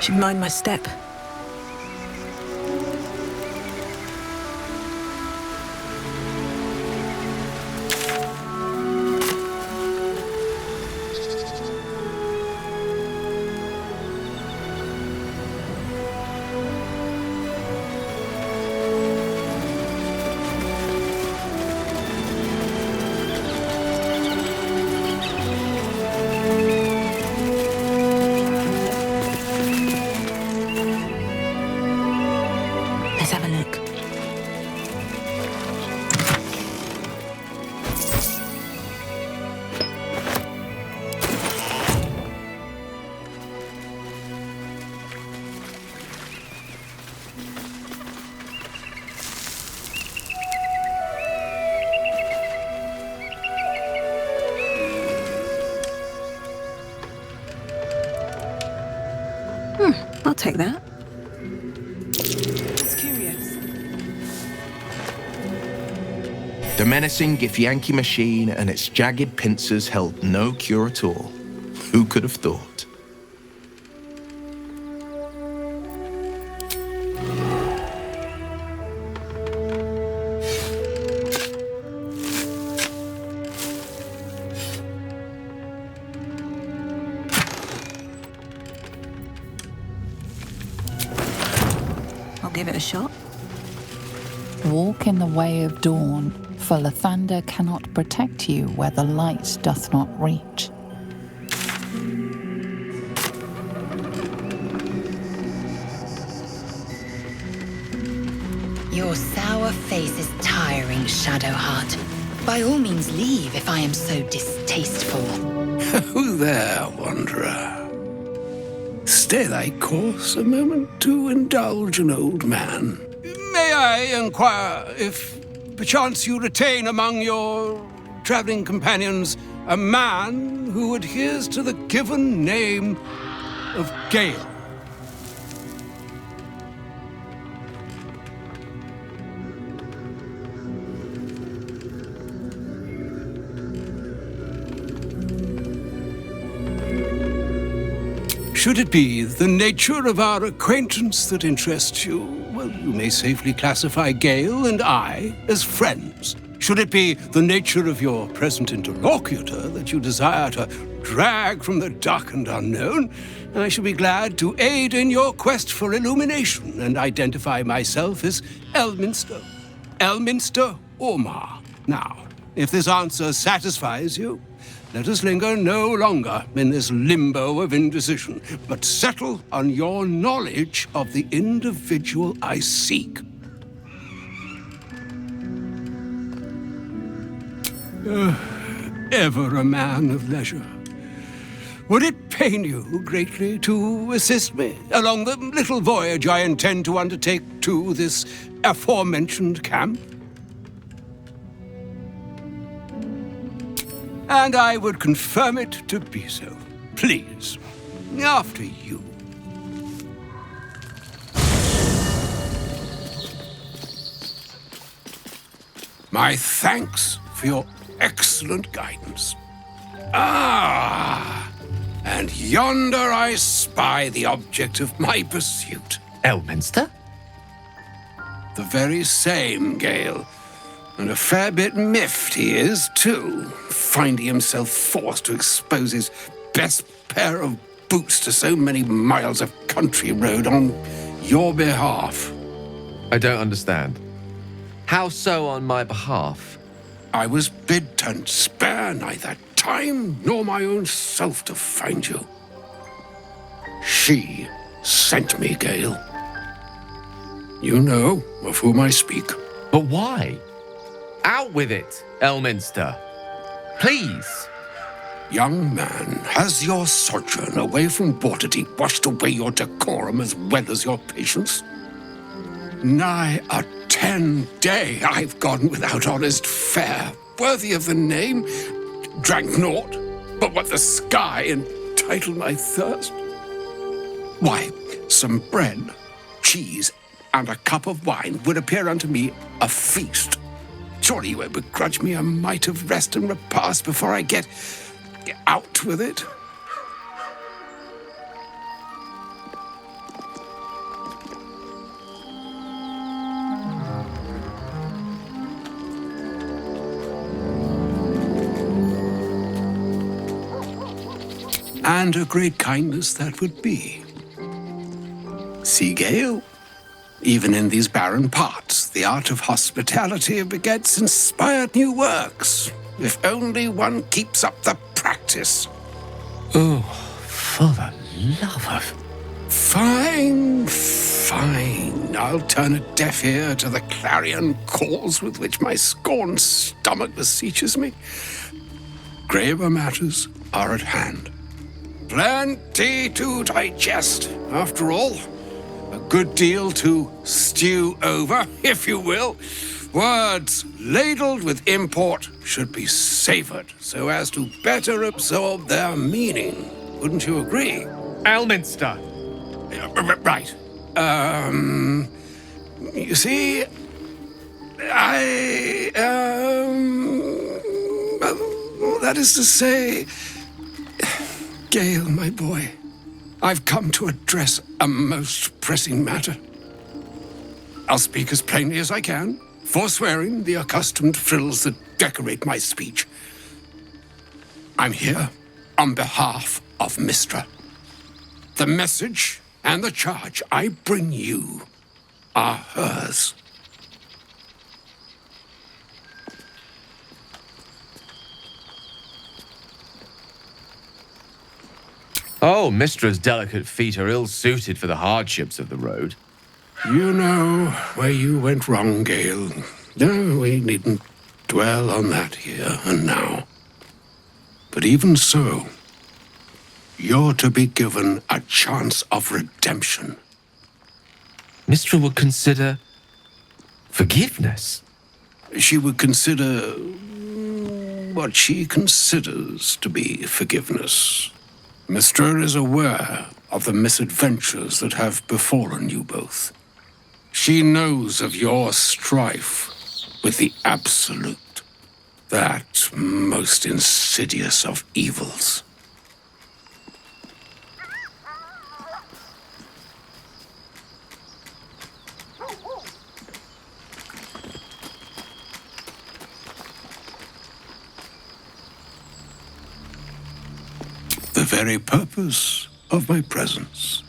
Should mind my step. Let's have a look. I'll take that. It's curious. The menacing Githyanki machine and its jagged pincers held no cure at all. Who could have thought? I'll give it a shot. Walk in the way of dawn, for Lathander cannot protect you where the light doth not reach. Your sour face is tiring, Shadowheart. By all means leave if I am so distasteful. Who there, wanderer? Stay thy course a moment to indulge an old man. May I inquire if perchance you retain among your traveling companions a man who adheres to the given name of Gale? Should it be the nature of our acquaintance that interests you, well, you may safely classify Gale and I as friends. Should it be the nature of your present interlocutor that you desire to drag from the dark and unknown, I shall be glad to aid in your quest for illumination and identify myself as Elminister. Elminister Ormar. Now, if this answer satisfies you, let us linger no longer in this limbo of indecision, but settle on your knowledge of the individual I seek. Ever a man of leisure. Would it pain you greatly to assist me along the little voyage I intend to undertake to this aforementioned camp? And I would confirm it to be so. Please, after you. My thanks for your excellent guidance. Ah, and yonder I spy the object of my pursuit. Elminister? The very same, Gale. And a fair bit miffed he is, too, finding himself forced to expose his best pair of boots to so many miles of country road on your behalf. I don't understand. How so on my behalf? I was bid to spare neither time nor my own self to find you. She sent me, Gale. You know of whom I speak. But why? Out with it, Elminister. Please. Young man, has your sojourn away from Waterdeep washed away your decorum as well as your patience? Nigh a 10-day I've gone without honest fare, worthy of the name, drank naught but what the sky entitled my thirst. Why, some bread, cheese, and a cup of wine would appear unto me a feast. Surely you won't begrudge me a mite of rest and repast before I get out with it. And a great kindness that would be. See, Gale? Even in these barren parts, the art of hospitality begets inspired new works. If only one keeps up the practice. Oh, for the love of... Fine, fine. I'll turn a deaf ear to the clarion calls with which my scorned stomach beseeches me. Graver matters are at hand. Plenty to digest, after all. A good deal to stew over, if you will. Words ladled with import should be savored so as to better absorb their meaning. Wouldn't you agree? Elminister! Right. You see, that is to say, Gale, my boy, I've come to address a most pressing matter. I'll speak as plainly as I can, forswearing the accustomed frills that decorate my speech. I'm here on behalf of Mystra. The message and the charge I bring you are hers. Oh, Mistra's delicate feet are ill-suited for the hardships of the road. You know where you went wrong, Gale. No, we needn't dwell on that here and now. But even so, you're to be given a chance of redemption. Mistra would consider... forgiveness? She would consider what she considers to be forgiveness. Mystra is aware of the misadventures that have befallen you both. She knows of your strife with the Absolute, that most insidious of evils. The very purpose of my presence,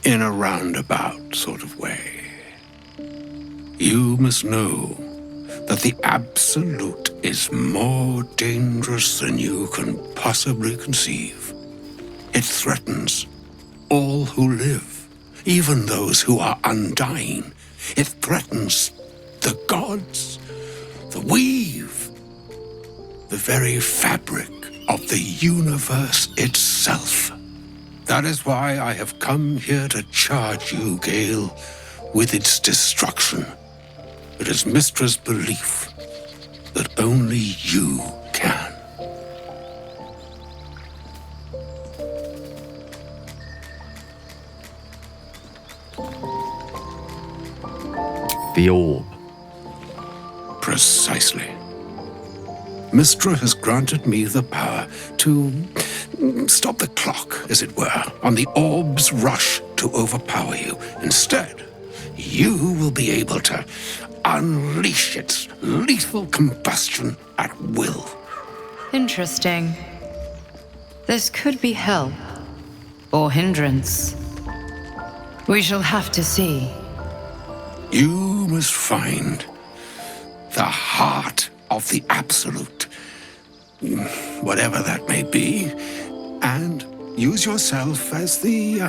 in a roundabout sort of way. You must know that the Absolute is more dangerous than you can possibly conceive. It threatens all who live, even those who are undying. It threatens the gods, the weave, the very fabric of the universe itself. That is why I have come here to charge you, Gale, with its destruction. It is Mistra's belief that only you can. The orb. Precisely. Mystra has granted me the power to stop the clock, as it were, on the orb's rush to overpower you. Instead, you will be able to unleash its lethal combustion at will. Interesting. This could be help or hindrance. We shall have to see. You must find the heart of the Absolute, whatever that may be, and use yourself as the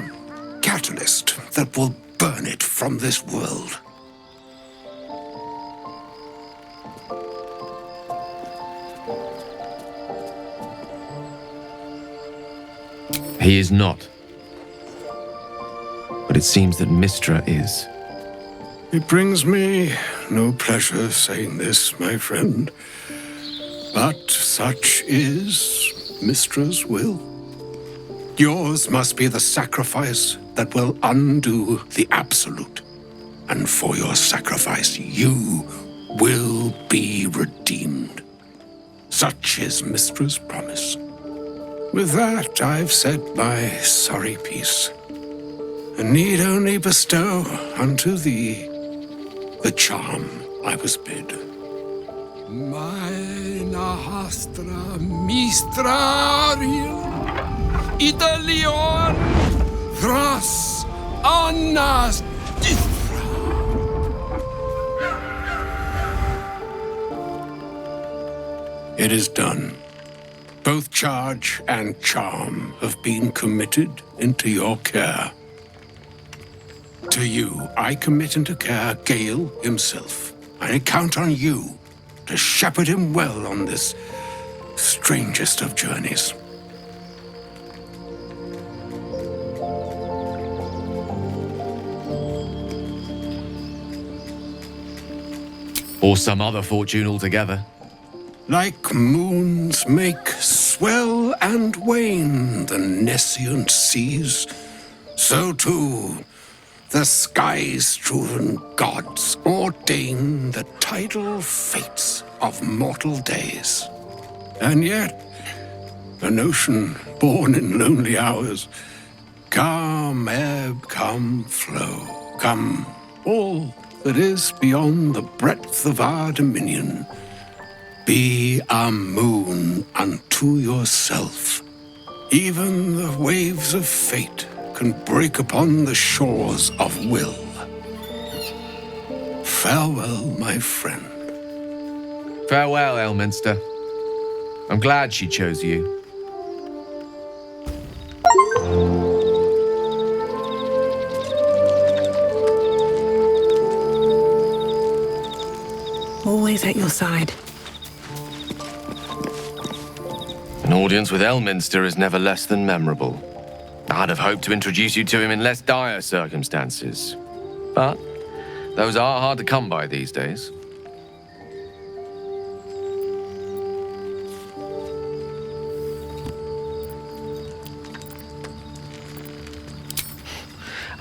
catalyst that will burn it from this world. He is not. But it seems that Mystra is. It brings me no pleasure saying this, my friend, but such is Mistra's will. Yours must be the sacrifice that will undo the Absolute, and for your sacrifice you will be redeemed. Such is Mistra's promise. With that, I've said my sorry piece, and need only bestow unto thee the charm I was bid. Meine Hastra Mistraria. Idalion Thras Annas Dithra. It is done. Both charge and charm have been committed into your care. To you, I commit into care Gale himself. I count on you to shepherd him well on this strangest of journeys. Or some other fortune altogether. Like moons make swell and wane the nescient seas, so too the sky-strewn gods ordain the tidal fates of mortal days. And yet, an ocean born in lonely hours, come ebb, come flow, come all that is beyond the breadth of our dominion. Be a moon unto yourself. Even the waves of fate can break upon the shores of will. Farewell, my friend. Farewell, Elminister. I'm glad she chose you. Always at your side. An audience with Elminister is never less than memorable. I'd have hoped to introduce you to him in less dire circumstances. But those are hard to come by these days.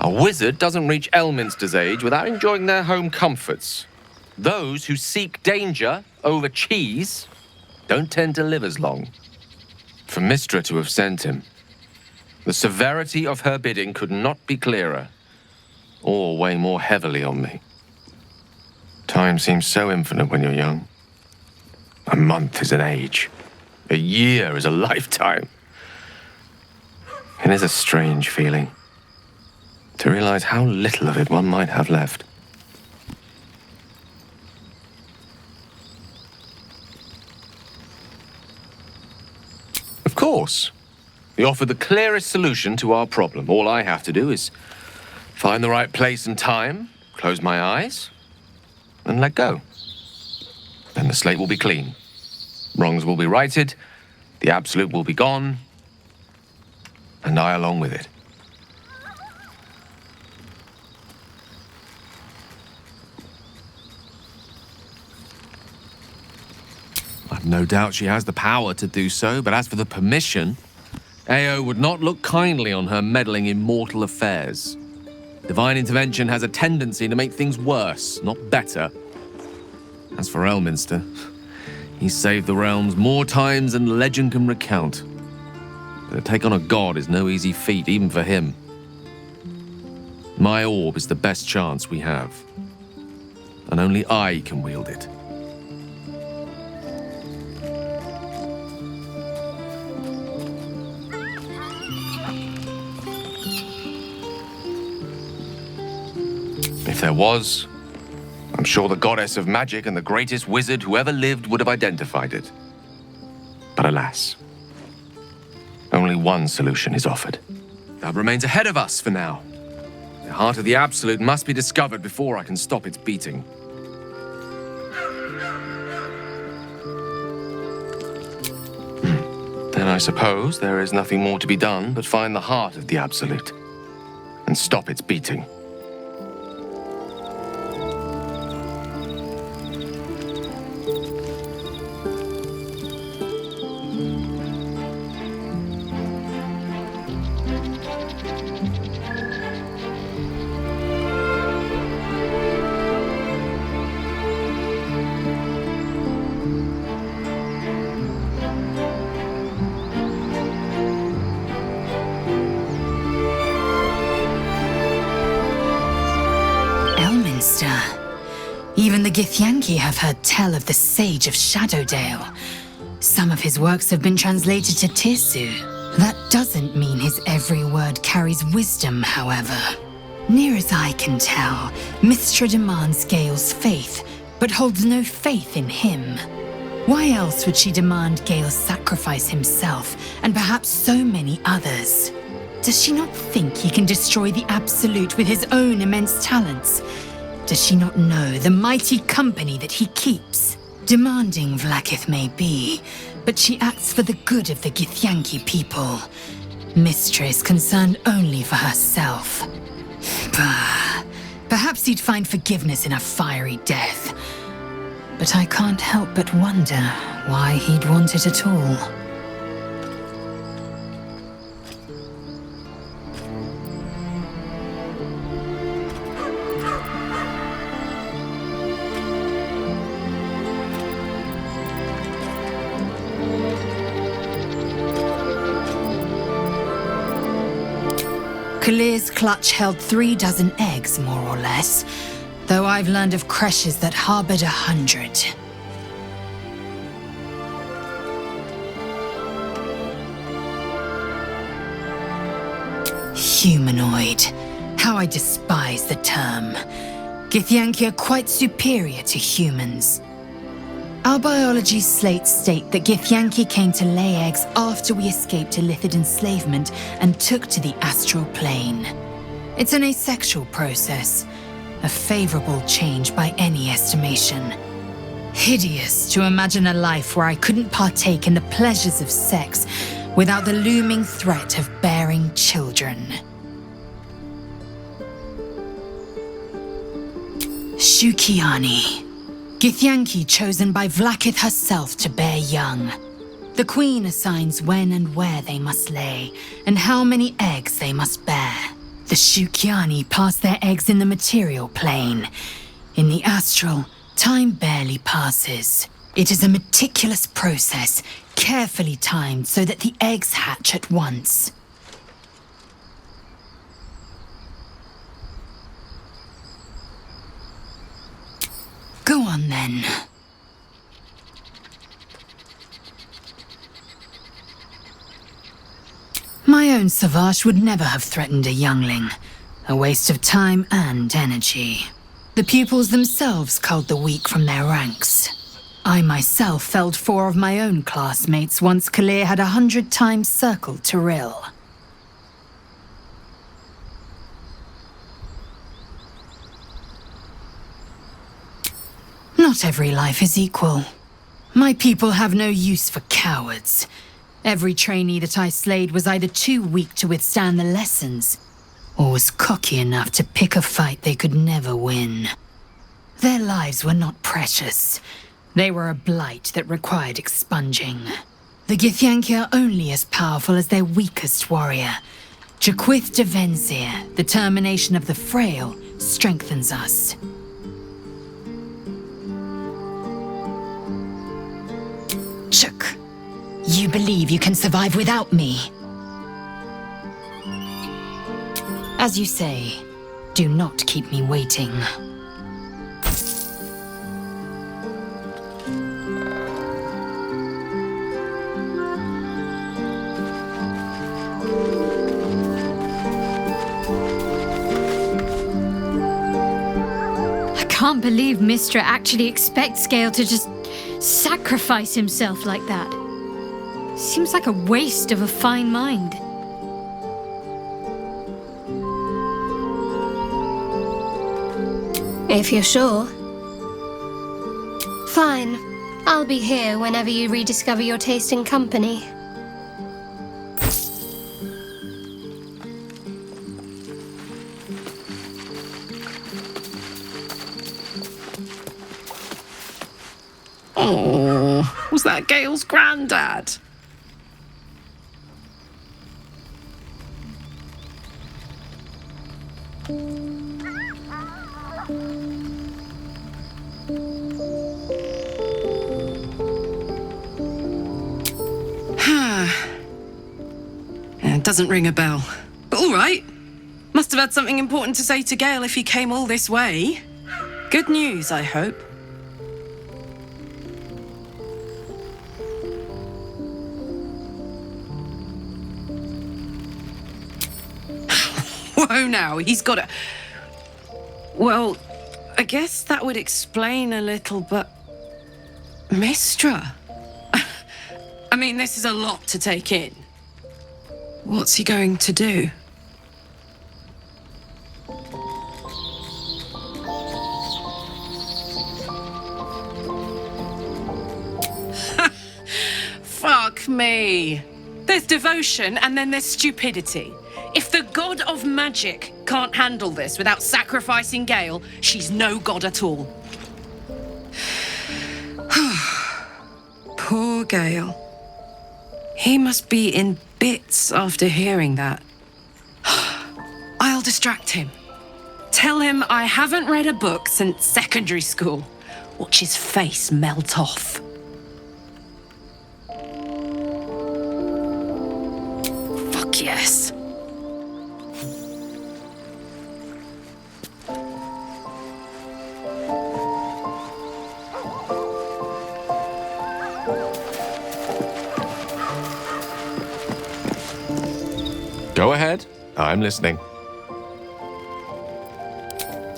A wizard doesn't reach Elminster's age without enjoying their home comforts. Those who seek danger over cheese don't tend to live as long. For Mistra to have sent him, the severity of her bidding could not be clearer, or weigh more heavily on me. Time seems so infinite when you're young. A month is an age. A year is a lifetime. It is a strange feeling to realize how little of it one might have left. Of course. We offer the clearest solution to our problem. All I have to do is find the right place and time, close my eyes, and let go. Then the slate will be clean. Wrongs will be righted, the absolute will be gone, and I along with it. I've no doubt she has the power to do so, but as for the permission, Ao would not look kindly on her meddling in mortal affairs. Divine intervention has a tendency to make things worse, not better. As for Elminister, he's saved the realms more times than legend can recount. But to take on a god is no easy feat, even for him. My orb is the best chance we have, and only I can wield it. If there was, I'm sure the goddess of magic and the greatest wizard who ever lived would have identified it. But alas, only one solution is offered. That remains ahead of us for now. The heart of the Absolute must be discovered before I can stop its beating. Then I suppose there is nothing more to be done but find the heart of the Absolute and stop its beating. Even the Githyanki have heard tell of the Sage of Shadowdale. Some of his works have been translated to Tirsu. That doesn't mean his every word carries wisdom, however. Near as I can tell, Mystra demands Gale's faith, but holds no faith in him. Why else would she demand Gale sacrifice himself, and perhaps so many others? Does she not think he can destroy the Absolute with his own immense talents? Does she not know the mighty company that he keeps? Demanding Vlaakith may be, but she acts for the good of the Githyanki people. Mystra is concerned only for herself. Bah, perhaps he'd find forgiveness in a fiery death. But I can't help but wonder why he'd want it at all. Kalir's clutch held 36 eggs, more or less, though I've learned of creches that harbored 100. Humanoid. How I despise the term. Githyanki are quite superior to humans. Our biology slates state that Githyanki came to lay eggs after we escaped Illithid enslavement and took to the astral plane. It's an asexual process, a favorable change by any estimation. Hideous to imagine a life where I couldn't partake in the pleasures of sex without the looming threat of bearing children. Shukiani. Githyanki chosen by Vlaakith herself to bear young. The Queen assigns when and where they must lay, and how many eggs they must bear. The Shukiani pass their eggs in the material plane. In the astral, time barely passes. It is a meticulous process, carefully timed so that the eggs hatch at once. Go on then. My own Savage would never have threatened a youngling. A waste of time and energy. The pupils themselves culled the weak from their ranks. I myself felled 4 of my own classmates once Kalir had 100 times circled Tyrell. Not every life is equal. My people have no use for cowards. Every trainee that I slayed was either too weak to withstand the lessons, or was cocky enough to pick a fight they could never win. Their lives were not precious. They were a blight that required expunging. The Githyanki are only as powerful as their weakest warrior. Jaquith de Venzir, the termination of the frail, strengthens us. Chuk, you believe you can survive without me? As you say, do not keep me waiting. I can't believe Mystra actually expects Gale to just sacrifice himself like that. Seems like a waste of a fine mind. If you're sure. Fine. I'll be here whenever you rediscover your taste in company. Oh, was that Gale's granddad? It doesn't ring a bell. But all right. Must have had something important to say to Gale if he came all this way. Good news, I hope. Whoa now, he's got a... Well, I guess that would explain a little, but... Mistra? I mean, this is a lot to take in. What's he going to do? Fuck me. There's devotion and then there's stupidity. If the god of magic can't handle this without sacrificing Gale, she's no god at all. Poor Gale. He must be in bits after hearing that. I'll distract him. Tell him I haven't read a book since secondary school. Watch his face melt off. Fuck yes. Go ahead. I'm listening.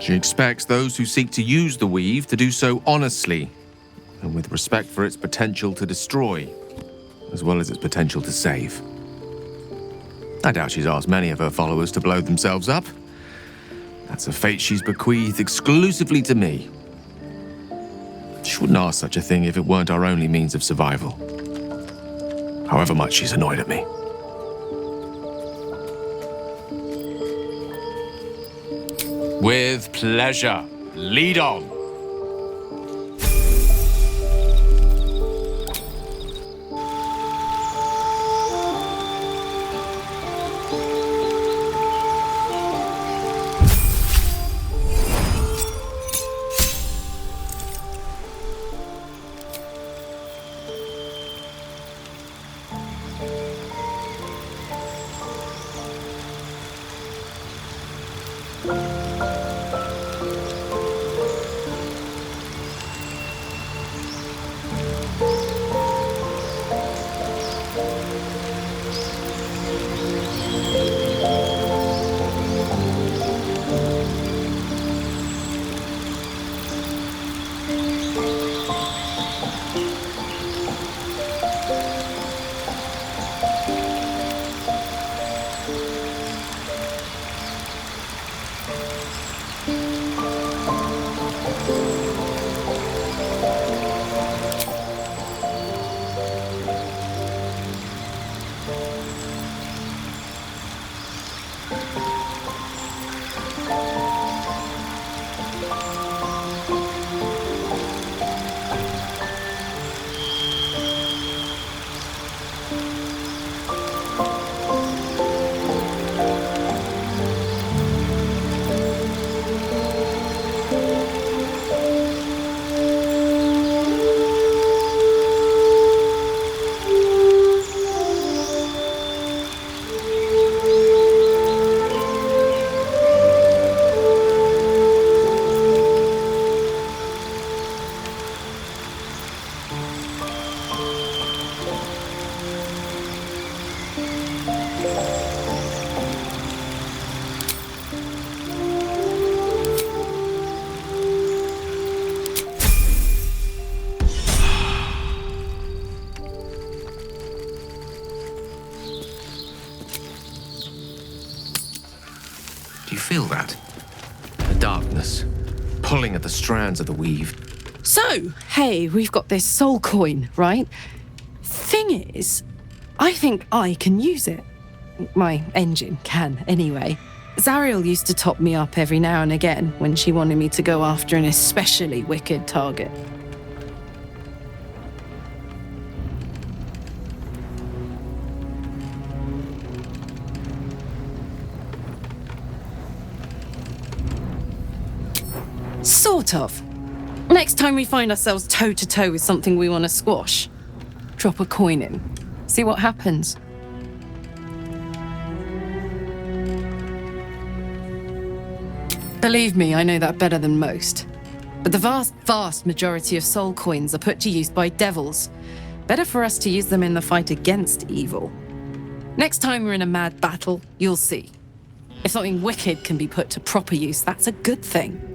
She expects those who seek to use the weave to do so honestly and with respect for its potential to destroy, as well as its potential to save. I doubt she's asked many of her followers to blow themselves up. That's a fate she's bequeathed exclusively to me. She wouldn't ask such a thing if it weren't our only means of survival. However much she's annoyed at me. With pleasure. Lead on. Do you feel that? The darkness, pulling at the strands of the weave. So, hey, we've got this soul coin, right? Thing is, I think I can use it. My engine can, anyway. Zariel used to top me up every now and again when she wanted me to go after an especially wicked target. Sort of. Next time we find ourselves toe-to-toe with something we want to squash, drop a coin in. See what happens. Believe me, I know that better than most. But the vast majority of soul coins are put to use by devils. Better for us to use them in the fight against evil. Next time we're in a mad battle, you'll see. If something wicked can be put to proper use, that's a good thing.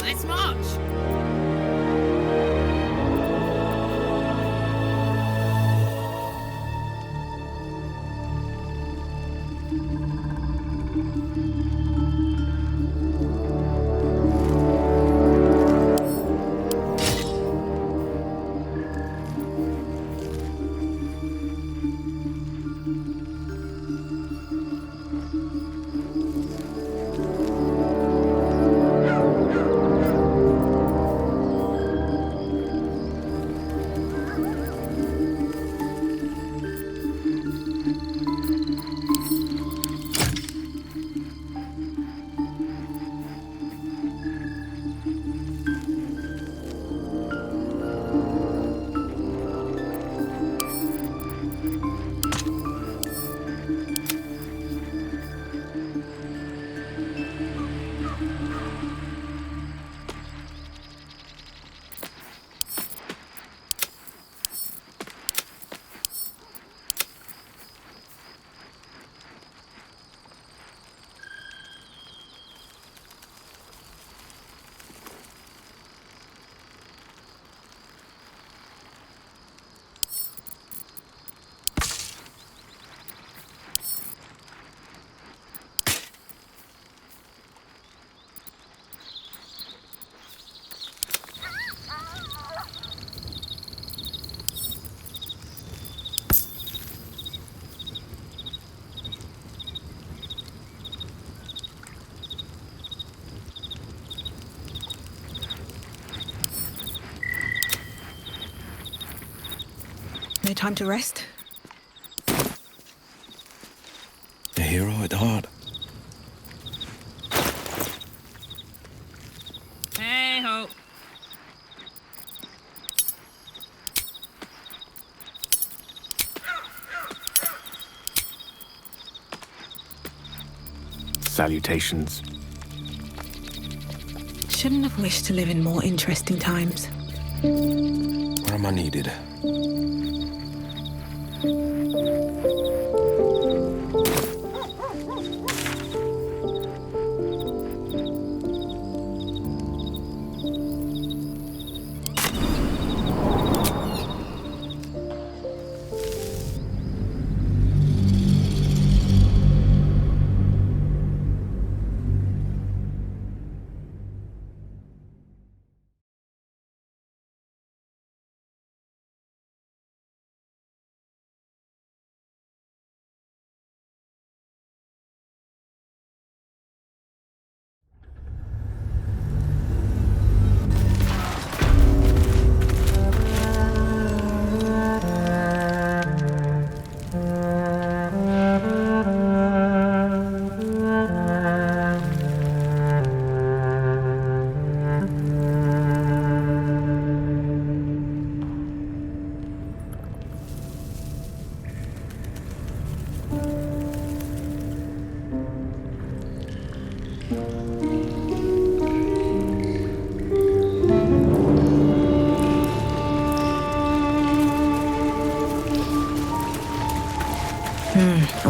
Let's march! No time to rest? A hero at heart. Hey ho! Salutations. Shouldn't have wished to live in more interesting times. Where am I needed?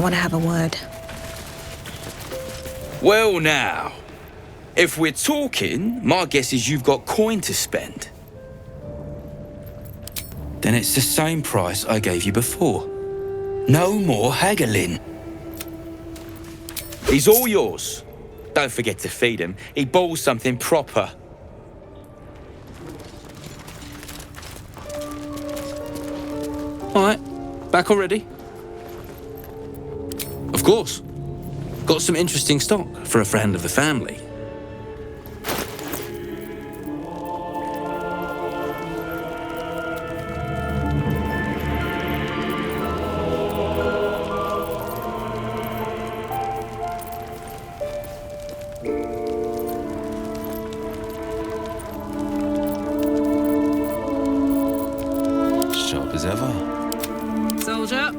want to have a word. Well now, if we're talking, my guess is you've got coin to spend. Then it's the same price I gave you before. No more haggling. He's all yours. Don't forget to feed him. He balls something proper. All right, back already? Of course. Got some interesting stock for a friend of the family. Sharp as ever. Soldier.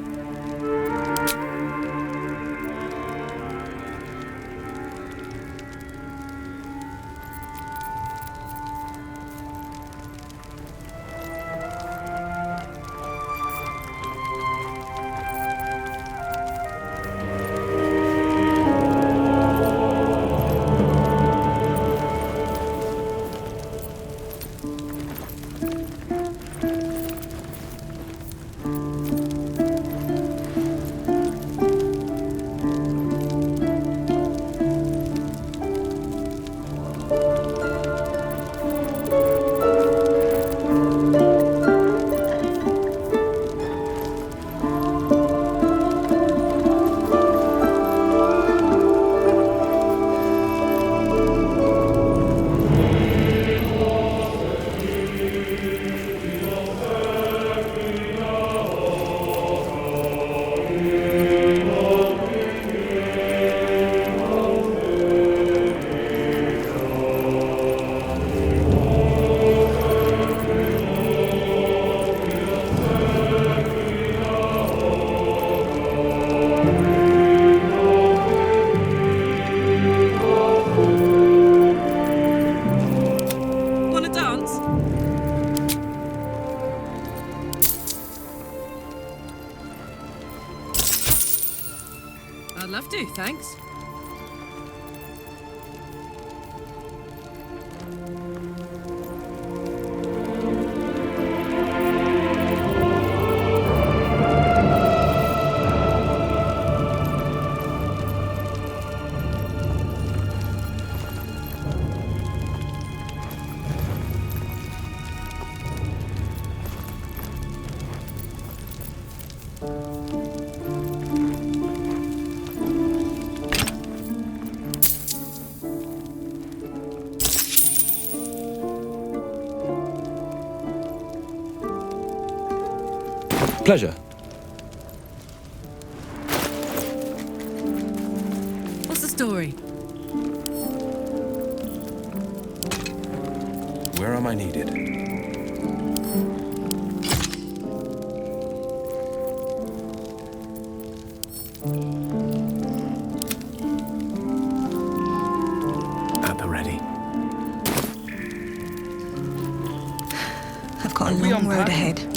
I'd love to, thanks. Pleasure. What's the story? Where am I needed? At the ready. I've got a long road ahead.